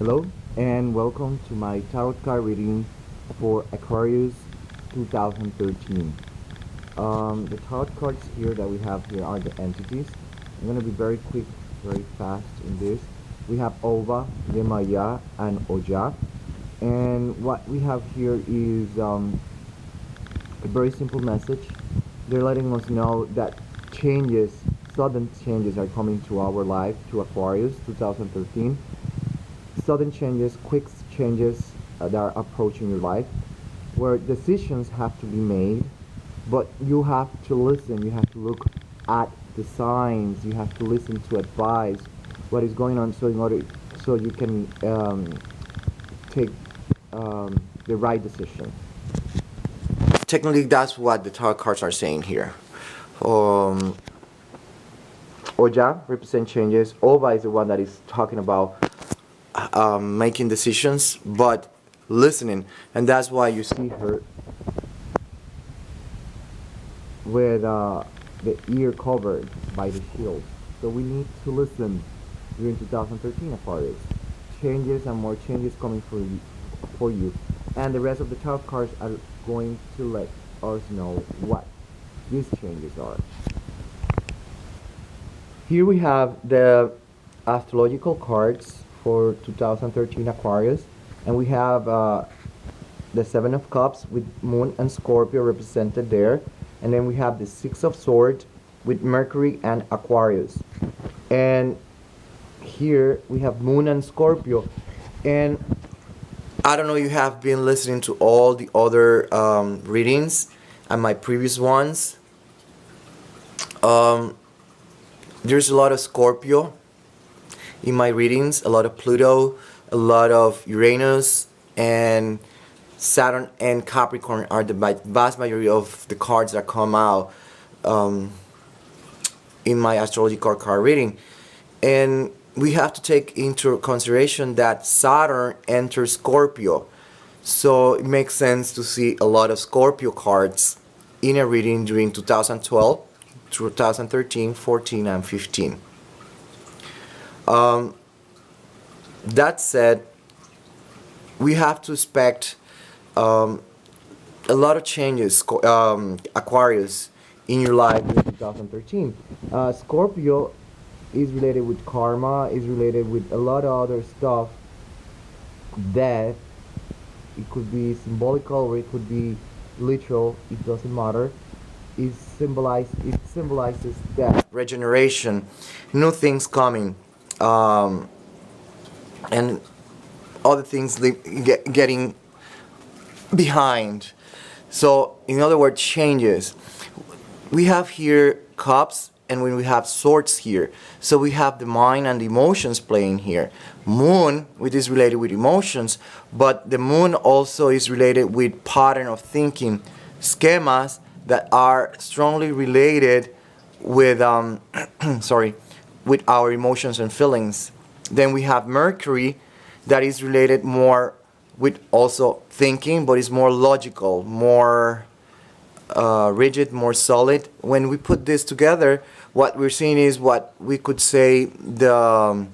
Hello and welcome to my tarot card reading for Aquarius 2013. The tarot cards here that we have here are the entities. I'm going to be very quick, very fast in this. We have Ova, Yemaya, and Oja. And what we have here is a very simple message. They're letting us know that changes, sudden changes are coming to our life, to Aquarius 2013. Sudden changes, quick changes that are approaching your life, where decisions have to be made, but you have to listen, you have to look at the signs, you have to listen to advice, what is going on, so in order so you can take the right decision. Technically, that's what the tarot cards are saying here. Oja represent changes. Ova is the one that is talking about making decisions, but listening, and that's why you see her with the ear covered by the shield. So we need to listen during 2013, Aquarius. Changes and more changes coming for you, and the rest of the tarot cards are going to let us know what these changes are. Here we have the astrological cards for 2013 Aquarius, and we have the Seven of Cups with Moon and Scorpio represented there, and then we have the Six of Swords with Mercury and Aquarius, and here we have Moon and Scorpio. And I don't know, you have been listening to all the other readings and my previous ones. There's a lot of Scorpio in my readings, a lot of Pluto, a lot of Uranus, and Saturn and Capricorn are the vast majority of the cards that come out in my astrological card reading. And we have to take into consideration that Saturn enters Scorpio, so it makes sense to see a lot of Scorpio cards in a reading during 2012, 2013, 14, and 15. That said, we have to expect a lot of changes, Aquarius, in your life in 2013. Scorpio is related with karma, is related with a lot of other stuff. Death, it could be symbolical or it could be literal, it doesn't matter. It symbolizes death, regeneration, new things coming, and other things getting behind. So in other words, changes. We have here cups, and when we have swords here, so we have the mind and the emotions playing here. Moon, which is related with emotions, but the moon also is related with pattern of thinking, schemas that are strongly related with with our emotions and feelings. Then we have Mercury, that is related more with also thinking, but it's more logical, more rigid, more solid. When we put this together, what we're seeing is what we could say the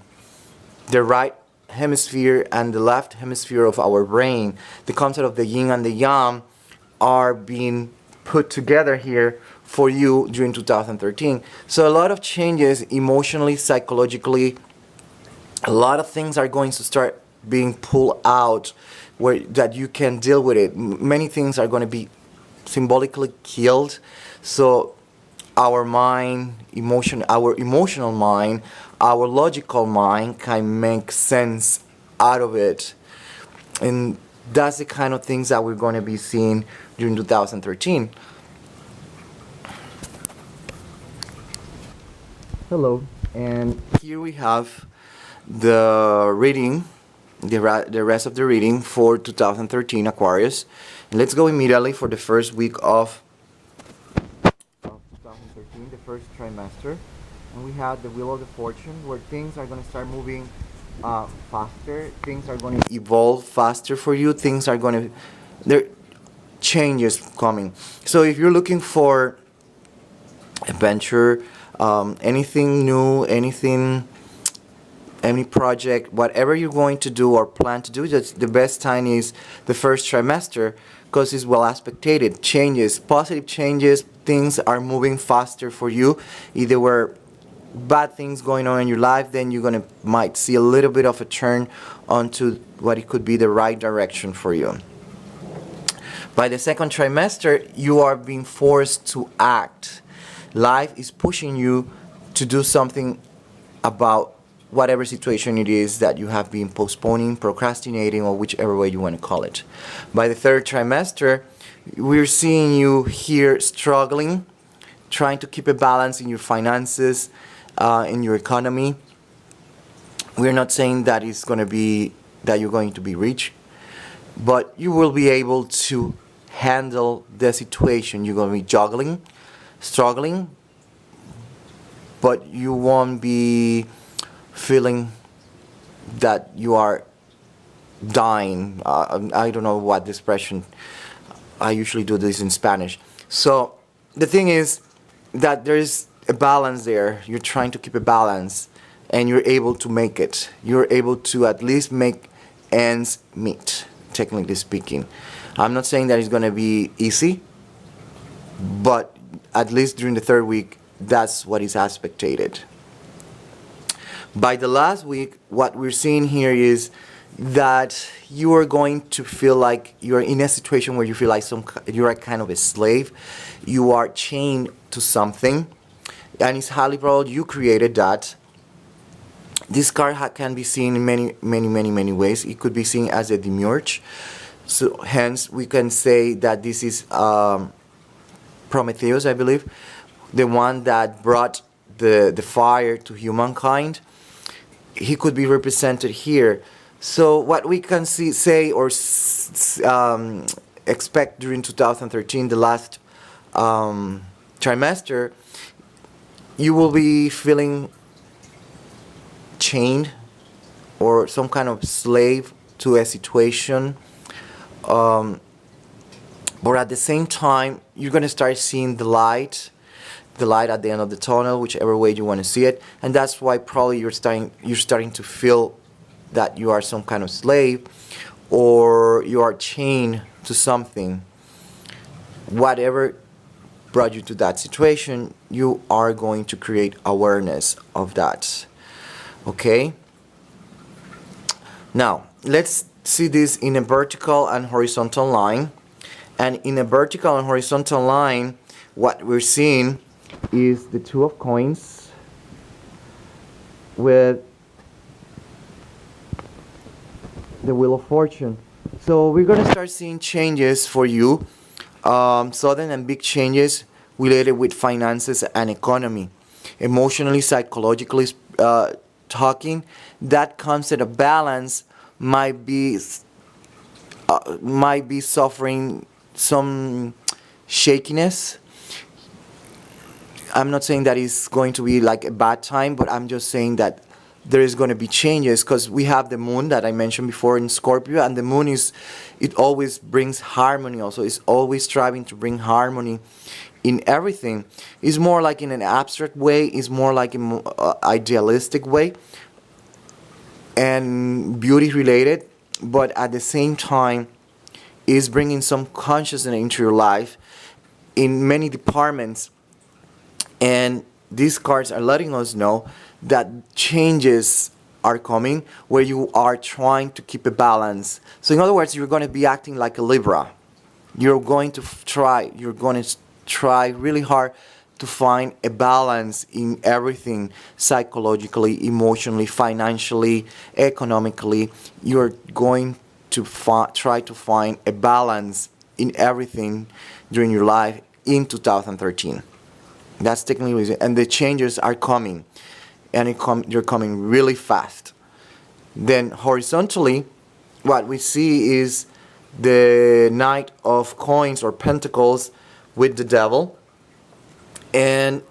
right hemisphere and the left hemisphere of our brain. The concept of the yin and the yang are being put together here for you during 2013. So a lot of changes emotionally, psychologically. A lot of things are going to start being pulled out where that you can deal with it. Many things are going to be symbolically killed, so our mind, our emotional mind, our logical mind can make sense out of it, and that's the kind of things that we're going to be seeing during 2013. Hello, and here we have the reading, the rest of the reading for 2013 Aquarius. And let's go immediately for the first week of 2013, the first trimester. And we have the Wheel of the Fortune, where things are going to start moving faster, things are going to evolve faster for you, things are going to, there changes coming. So if you're looking for adventure, anything new, anything any project, whatever you're going to do or plan to do, just the best time is the first trimester because it's well expected. Changes, positive changes, things are moving faster for you. Either were bad things going on in your life, then you're gonna might see a little bit of a turn onto what it could be the right direction for you. By the second trimester, you are being forced to act. Life is pushing you to do something about whatever situation it is that you have been postponing, procrastinating, or whichever way you want to call it. By the third trimester, we're seeing you here struggling, trying to keep a balance in your finances, in your economy. We're not saying that it's going to be that you're going to be rich, but you will be able to handle the situation. You're going to be juggling, struggling, but you won't be feeling that you are dying. I don't know what expression. I usually do this in Spanish. So the thing is that there is a balance there. You're trying to keep a balance, and you're able to make it. You're able to at least make ends meet, technically speaking. I'm not saying that it's going to be easy, but at least during the third week, that's what is expected. By the last week, what we're seeing here is that you are going to feel like you're in a situation where you feel like you're kind of a slave. You are chained to something, and it's highly probable you created that. This card can be seen in many ways. It could be seen as a demiurge. So hence, we can say that this is Prometheus, I believe, the one that brought the fire to humankind. He could be represented here. So what we can say or expect during 2013, the last trimester, you will be feeling chained or some kind of slave to a situation. But at the same time, you're going to start seeing the light at the end of the tunnel, whichever way you want to see it. And that's why probably you're starting to feel that you are some kind of slave or you are chained to something. Whatever brought you to that situation, you are going to create awareness of that. Okay? Now, let's see this in a vertical and horizontal line. And in a vertical and horizontal line, what we're seeing is the Two of Coins with the Wheel of Fortune. So we're going to start seeing changes for you, sudden and big changes related with finances and economy. Emotionally, psychologically talking, that concept of balance might be suffering some shakiness. I'm not saying that it's going to be like a bad time, but I'm just saying that there is going to be changes because we have the moon that I mentioned before in Scorpio, and the moon it always brings harmony also. It's always striving to bring harmony in everything. It's more like in an abstract way, it's more like an idealistic way and beauty related, but at the same time is bringing some consciousness into your life in many departments. And these cards are letting us know that changes are coming where you are trying to keep a balance. So in other words, you're going to be acting like a Libra. You're going to try really hard to find a balance in everything, psychologically, emotionally, financially, economically. You're going to try to find a balance in everything during your life in 2013. That's technically, and the changes are coming, and they're coming really fast. Then horizontally, what we see is the Knight of Coins or Pentacles with the Devil. And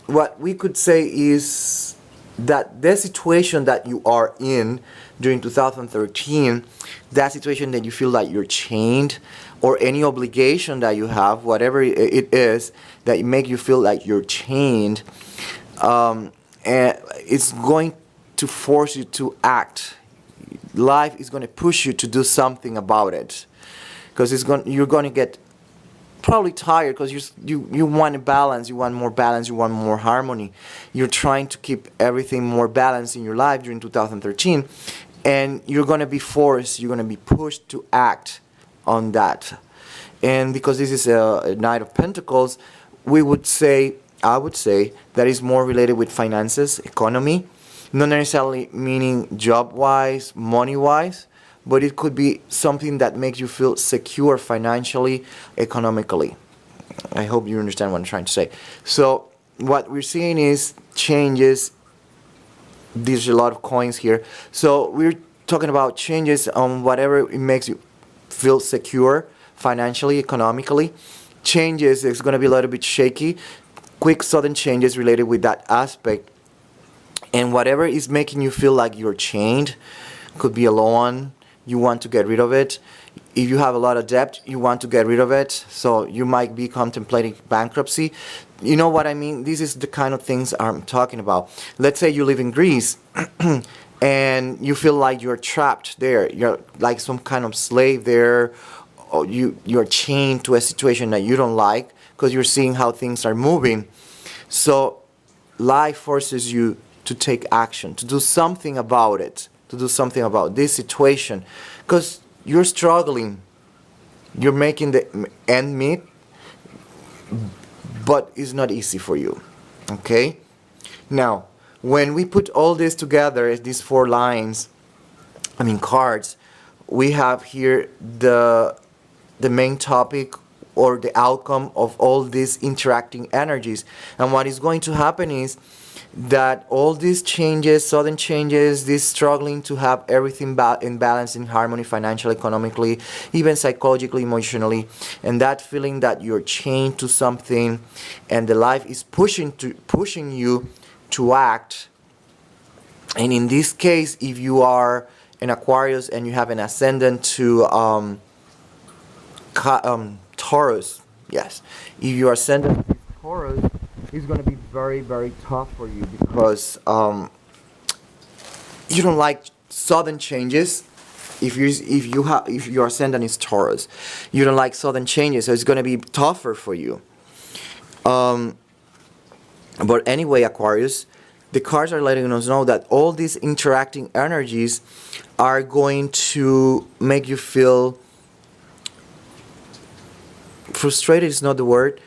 what we could say is that the situation that you are in during 2013, that situation that you feel like you're chained, or any obligation that you have, whatever it is that make you feel like you're chained, and it's going to force you to act. Life is going to push you to do something about it, because you're going to get probably tired, because you want a balance, you want more balance, you want more harmony. You're trying to keep everything more balanced in your life during 2013, and you're going to be forced, you're going to be pushed to act on that. And because this is a Knight of Pentacles, I would say that is more related with finances, economy, not necessarily meaning job-wise, money-wise, but it could be something that makes you feel secure financially, economically. I hope you understand what I'm trying to say. So what we're seeing is changes. There's a lot of coins here. So we're talking about changes on whatever it makes you feel secure financially, economically. Changes is going to be a little bit shaky. Quick, sudden changes related with that aspect. And whatever is making you feel like you're chained, could be a loan, you want to get rid of it. If you have a lot of debt, you want to get rid of it. So you might be contemplating bankruptcy. You know what I mean? This is the kind of things I'm talking about. Let's say you live in Greece and you feel like you're trapped there. You're like some kind of slave there. Or you're chained to a situation that you don't like because you're seeing how things are moving. So life forces you to take action, to do something about it, to do something about this situation, because you're struggling, you're making the end meet, but it's not easy for you. Okay? Now, when we put all this together, these four lines, cards, we have here the main topic or the outcome of all these interacting energies. And what is going to happen is that all these changes, sudden changes, this struggling to have everything in balance, in harmony, financially, economically, even psychologically, emotionally, and that feeling that you're chained to something and the life is pushing you to act. And in this case, if you are an Aquarius and you have an ascendant to Taurus, yes, if you are ascendant to Taurus, it's going to be very, very tough for you, because you don't like sudden changes. If your ascendant is Taurus, you don't like sudden changes, so it's going to be tougher for you. But anyway, Aquarius, the cards are letting us know that all these interacting energies are going to make you feel frustrated. Is not the word,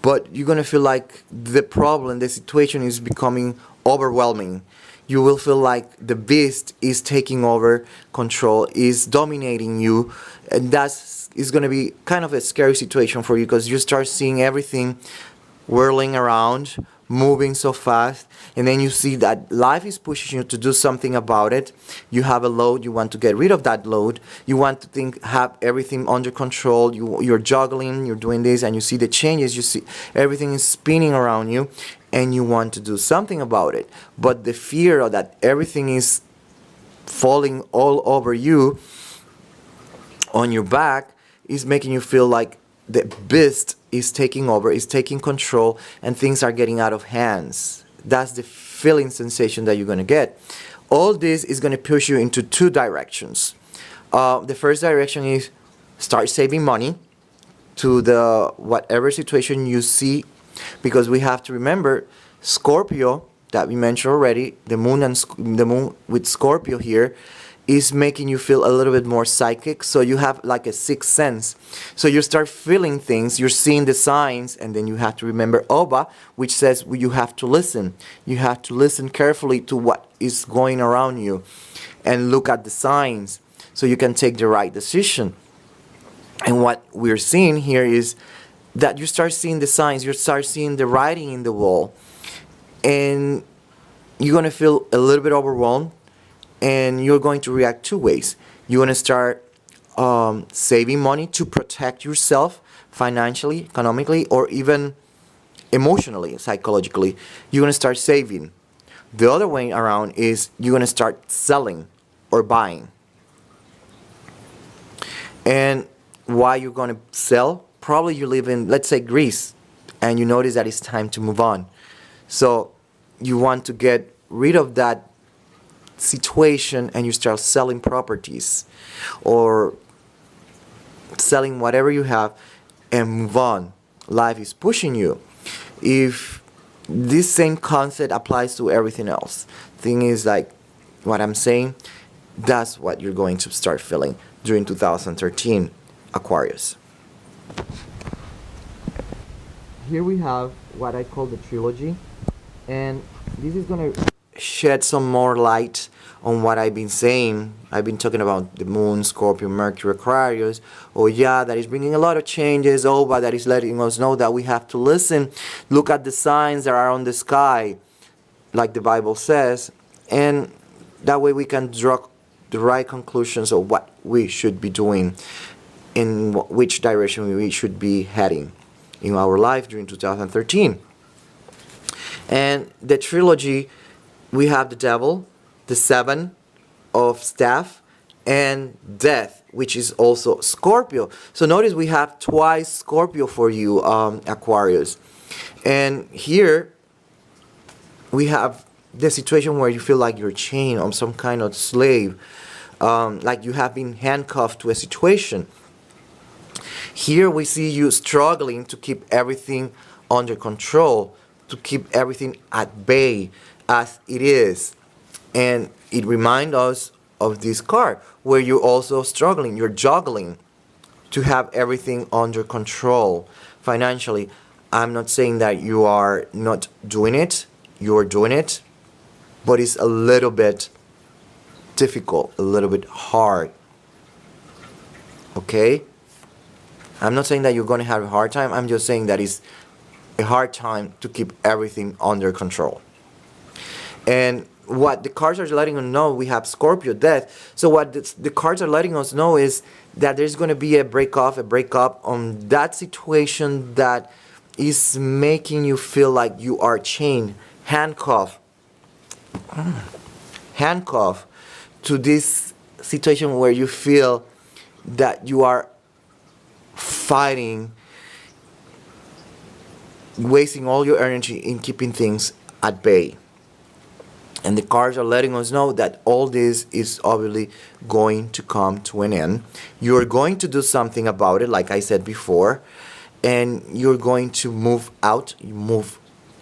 but you're going to feel like the problem, the situation is becoming overwhelming. You will feel like the beast is taking over control, is dominating you, and that's is going to be kind of a scary situation for you, because you start seeing everything whirling around, moving so fast, and then you see that life is pushing you to do something about it. You have a load, you want to get rid of that load, you want to have everything under control, you're juggling, you're doing this, and you see the changes, you see everything is spinning around you, and you want to do something about it. But the fear of that everything is falling all over you on your back is making you feel like the beast is taking over, is taking control, and things are getting out of hands. That's the feeling sensation that you're going to get. All this is going to push you into two directions. The first direction is start saving money to the whatever situation you see, because we have to remember Scorpio that we mentioned already, the moon with Scorpio here is making you feel a little bit more psychic, so you have like a sixth sense. So you start feeling things, you're seeing the signs, and then you have to remember Oba, which says you have to listen. You have to listen carefully to what is going around you and look at the signs so you can take the right decision. And what we're seeing here is that you start seeing the signs, you start seeing the writing in the wall, and you're going to feel a little bit overwhelmed. And you're going to react two ways. You're going to start saving money to protect yourself financially, economically, or even emotionally, psychologically. You're going to start saving. The other way around is you're going to start selling or buying. And why you're going to sell? Probably you live in, let's say, Greece, and you notice that it's time to move on. So you want to get rid of that situation and you start selling properties or selling whatever you have and move on. Life is pushing you. If this same concept applies to everything else, thing is like what I'm saying, that's what you're going to start feeling during 2013, Aquarius. Here we have what I call the trilogy, and this is going to shed some more light on what I've been saying. I've been talking about the moon, Scorpio, Mercury, Aquarius. Oh yeah, that is bringing a lot of changes. Oh, but that is letting us know that we have to listen, look at the signs that are on the sky, like the Bible says, and that way we can draw the right conclusions of what we should be doing, in which direction we should be heading in our life during 2013. And the trilogy, we have the devil, the seven of staff, and death, which is also Scorpio. So notice we have twice Scorpio for you, Aquarius. And here we have the situation where you feel like you're chained on some kind of slave, like you have been handcuffed to a situation. Here we see you struggling to keep everything under control, to keep everything at bay as it is. And it reminds us of this card where you're also struggling, you're juggling to have everything under control financially. I'm not saying that you are not doing it, you're doing it, but it's a little bit difficult, a little bit hard. Okay? I'm not saying that you're going to have a hard time. I'm just saying that it's a hard time to keep everything under control. And what the cards are letting us know, we have Scorpio, death. So what the cards are letting us know is that there's going to be a breakup on that situation that is making you feel like you are chained, handcuffed to this situation where you feel that you are fighting, wasting all your energy in keeping things at bay. And the cards are letting us know that all this is obviously going to come to an end. You're going to do something about it, like I said before, and you're going to move out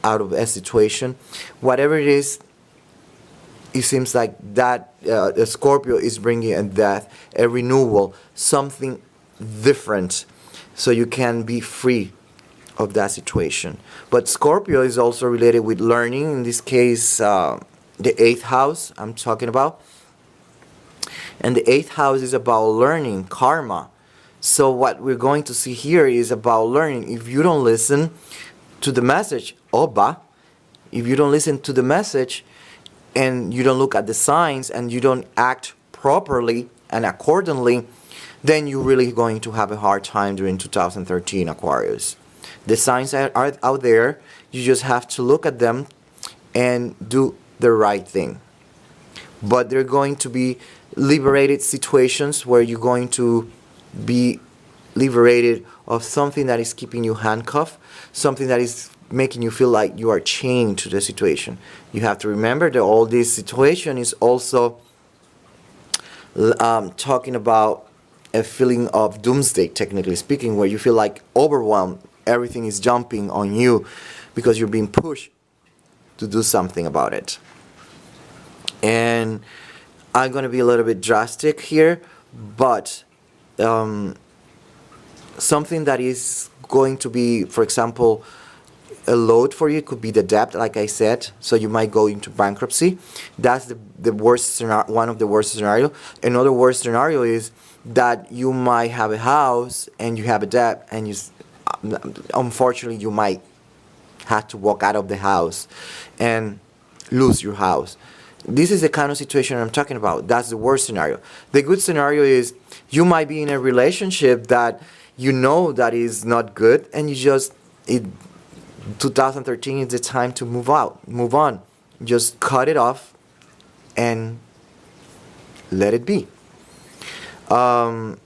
of a situation. Whatever it is, it seems like that Scorpio is bringing a death, a renewal, something different, so you can be free of that situation. But Scorpio is also related with learning, in this case the 8th house I'm talking about. And the 8th house is about learning, karma. So what we're going to see here is about learning. If you don't listen to the message, if you don't listen to the message and you don't look at the signs and you don't act properly and accordingly, then you're really going to have a hard time during 2013, Aquarius. The signs are out there. You just have to look at them and do the right thing. But there are going to be liberated situations where you're going to be liberated of something that is keeping you handcuffed, something that is making you feel like you are chained to the situation. You have to remember that all this situation is also talking about a feeling of doomsday, technically speaking, where you feel like overwhelmed, everything is jumping on you because you're being pushed to do something about it. And I'm going to be a little bit drastic here, but something that is going to be, for example, a load for you could be the debt, like I said. So you might go into bankruptcy. That's the worst scenario, one of the worst scenarios. Another worst scenario is that you might have a house and you have a debt, and unfortunately you might have to walk out of the house and lose your house. This is the kind of situation I'm talking about. That's the worst scenario. The good scenario is you might be in a relationship that you know that is not good, and 2013 is the time to move on. Just cut it off and let it be. That's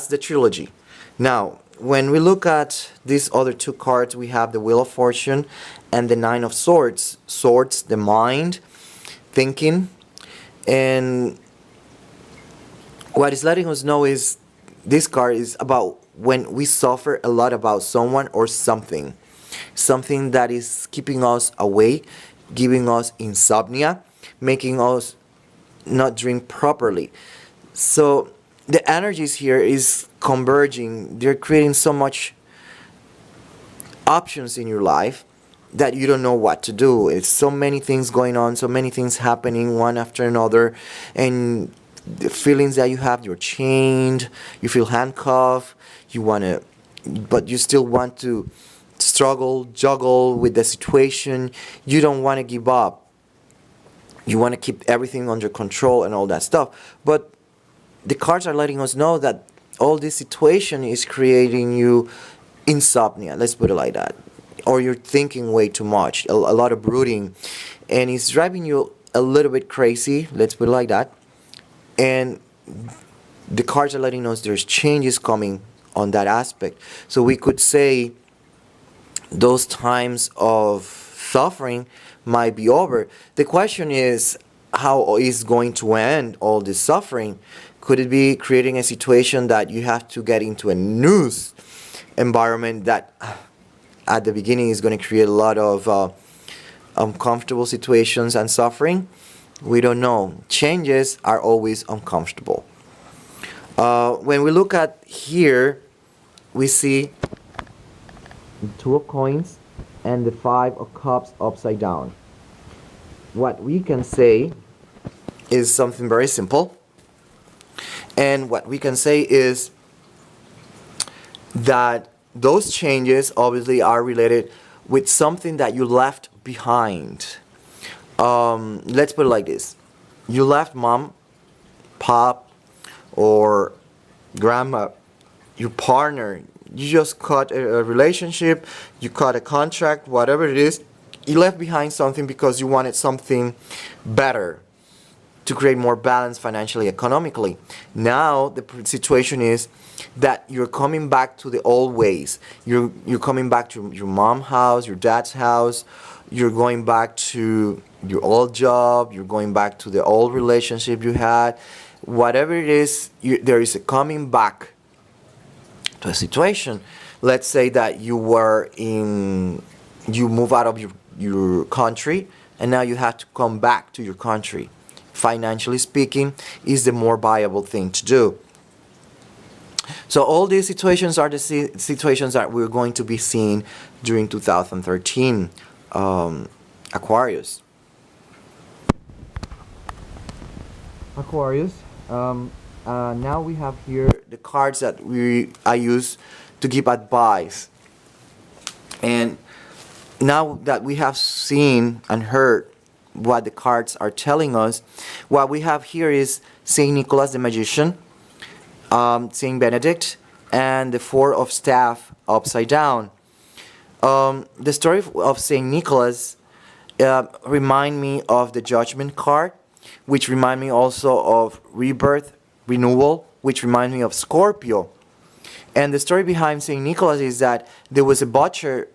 the trilogy. Now, when we look at these other two cards, we have the Wheel of Fortune and the Nine of Swords. Swords, the mind. thinking. And what it's letting us know is this card is about when we suffer a lot about someone or something. Something that is keeping us awake, giving us insomnia, making us not drink properly. So the energies here is converging. They're creating so much options in your life that you don't know what to do. It's so many things going on, so many things happening one after another, and the feelings that you have, you're chained, you feel handcuffed, you want to, but you still want to struggle, juggle with the situation. You don't want to give up. You want to keep everything under control and all that stuff. But the cards are letting us know that all this situation is creating you insomnia, let's put it like that. Or you're thinking way too much, a lot of brooding, and it's driving you a little bit crazy, let's put it like that. And the cards are letting us there's changes coming on that aspect. So we could say those times of suffering might be over. The question is, how is going to end all this suffering? Could it be creating a situation that you have to get into a new environment that at the beginning is going to create a lot of uncomfortable situations and suffering? We don't know. Changes are always uncomfortable. When we look at here, we see the Two of Coins and the Five of Cups upside down. What we can say is something very simple. And what we can say is that those changes obviously are related with something that you left behind. Let's put it like this. You left mom, pop, or grandma, your partner. You just cut a relationship, you cut a contract, whatever it is. You left behind something because you wanted something better to create more balance financially, economically. Now the situation is that you're coming back to the old ways. You're coming back to your mom's house, your dad's house. You're going back to your old job. You're going back to the old relationship you had. Whatever it is, there is a coming back to a situation. Let's say that you move out of your country, and now you have to come back to your country. Financially speaking, is the more viable thing to do. So all these situations are the situations that we're going to be seeing during 2013, Aquarius. Aquarius. Now we have here the cards that I use to give advice. And now that we have seen and heard what the cards are telling us, what we have here is Saint Nicholas the Magician, Saint Benedict, and the Four of Staff upside down. The story of Saint Nicholas remind me of the Judgment card, which remind me also of rebirth, renewal, which remind me of Scorpio. And the story behind Saint Nicholas is that there was a butcher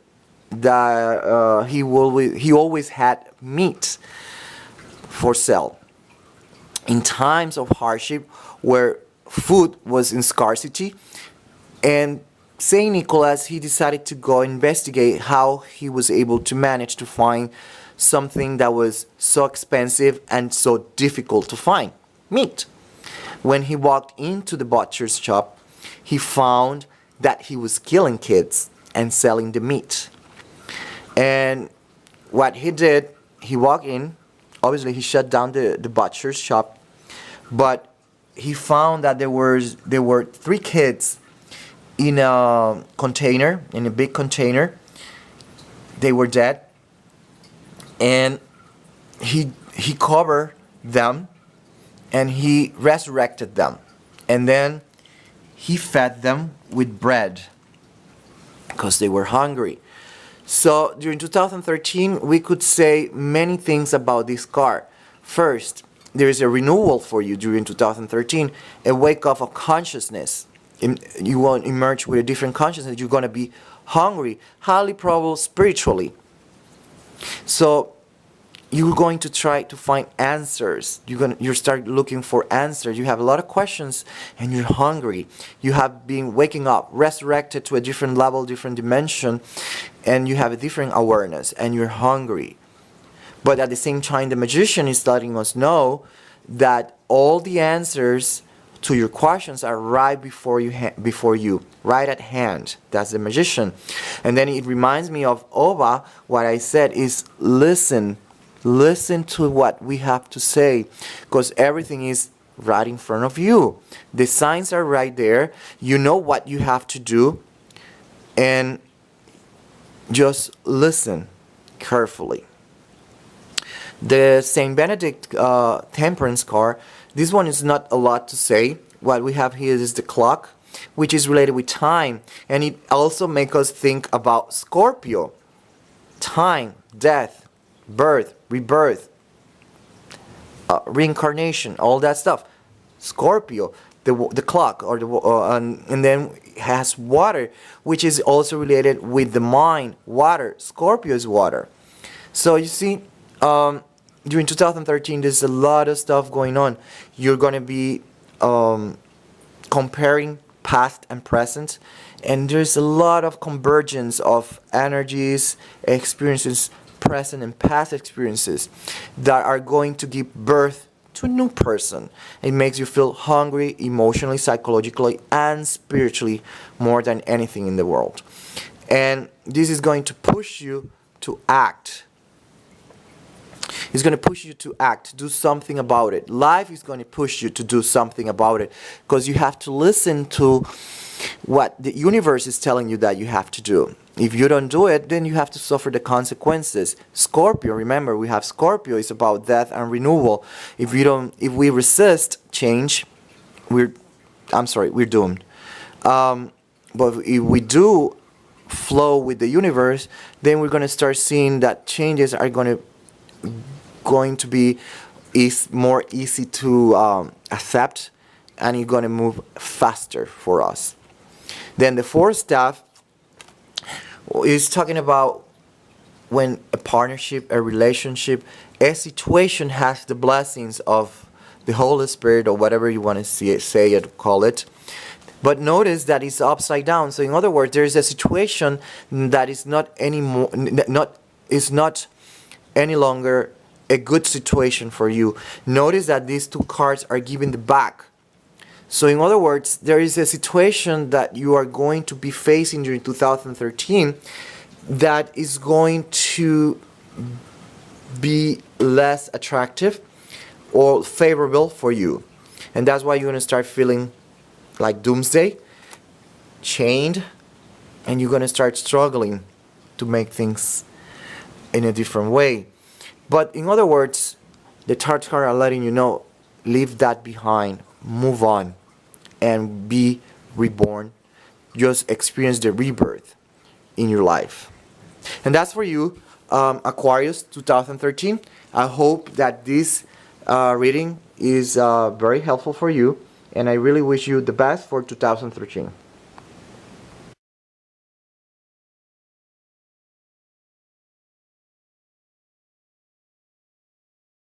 that he always had meat for sale. In times of hardship where food was in scarcity, and Saint Nicholas, he decided to go investigate how he was able to manage to find something that was so expensive and so difficult to find, meat. When he walked into the butcher's shop, he found that he was killing kids and selling the meat. And what he did, he walked in, obviously he shut down the butcher's shop, but he found that there were 3 kids in a container, in a big container. They were dead, and he covered them and he resurrected them, and then he fed them with bread because they were hungry. So during 2013, we could say many things about this card. First, there is a renewal for you during 2013, a wake up of consciousness. You will emerge with a different consciousness. You're going to be hungry, highly probable spiritually. So you're going to try to find answers. You start looking for answers. You have a lot of questions and you're hungry. You have been waking up, resurrected to a different level, different dimension, and you have a different awareness and you're hungry. But at the same time, the magician is letting us know that all the answers to your questions are right before you, right at hand. That's the magician. And then it reminds me of Oba. What I said is listen to what we have to say, because everything is right in front of you. The signs are right there. You know what you have to do, and just listen carefully. The Saint Benedict Temperance card, this one is not a lot to say. What we have here is the clock, which is related with time, and it also makes us think about Scorpio. Time, death, birth, rebirth, reincarnation, all that stuff. Scorpio, the clock, or and then has water, which is also related with the mind. Water, Scorpio is water. So you see, during 2013, there's a lot of stuff going on. You're going to be comparing past and present, and there's a lot of convergence of energies, experiences, present and past experiences that are going to give birth to a new person. It makes you feel hungry emotionally, psychologically, and spiritually more than anything in the world. And this is going to push you to act. It's going to push you to act, to do something about it. Life is going to push you to do something about it, because you have to listen to what the universe is telling you that you have to do. If you don't do it, then you have to suffer the consequences. Scorpio, remember, we have Scorpio, is about death and renewal. If we resist change, we're doomed. But if we do flow with the universe, then we're going to start seeing that changes are going to be more easy to accept, and it's going to move faster for us. Then the fourth staff is talking about when a partnership, a relationship, a situation has the blessings of the Holy Spirit, or whatever you want to say it, call it. But notice that it's upside down. So in other words, there is a situation that is not any longer a good situation for you. Notice that these two cards are giving the back. So in other words, there is a situation that you are going to be facing during 2013 that is going to be less attractive or favorable for you. And that's why you're going to start feeling like doomsday, chained, and you're going to start struggling to make things in a different way. But in other words, the tarot cards are letting you know, leave that behind, move on, and be reborn. Just experience the rebirth in your life. And that's for you, Aquarius 2013. I hope that this reading is very helpful for you, and I really wish you the best for 2013.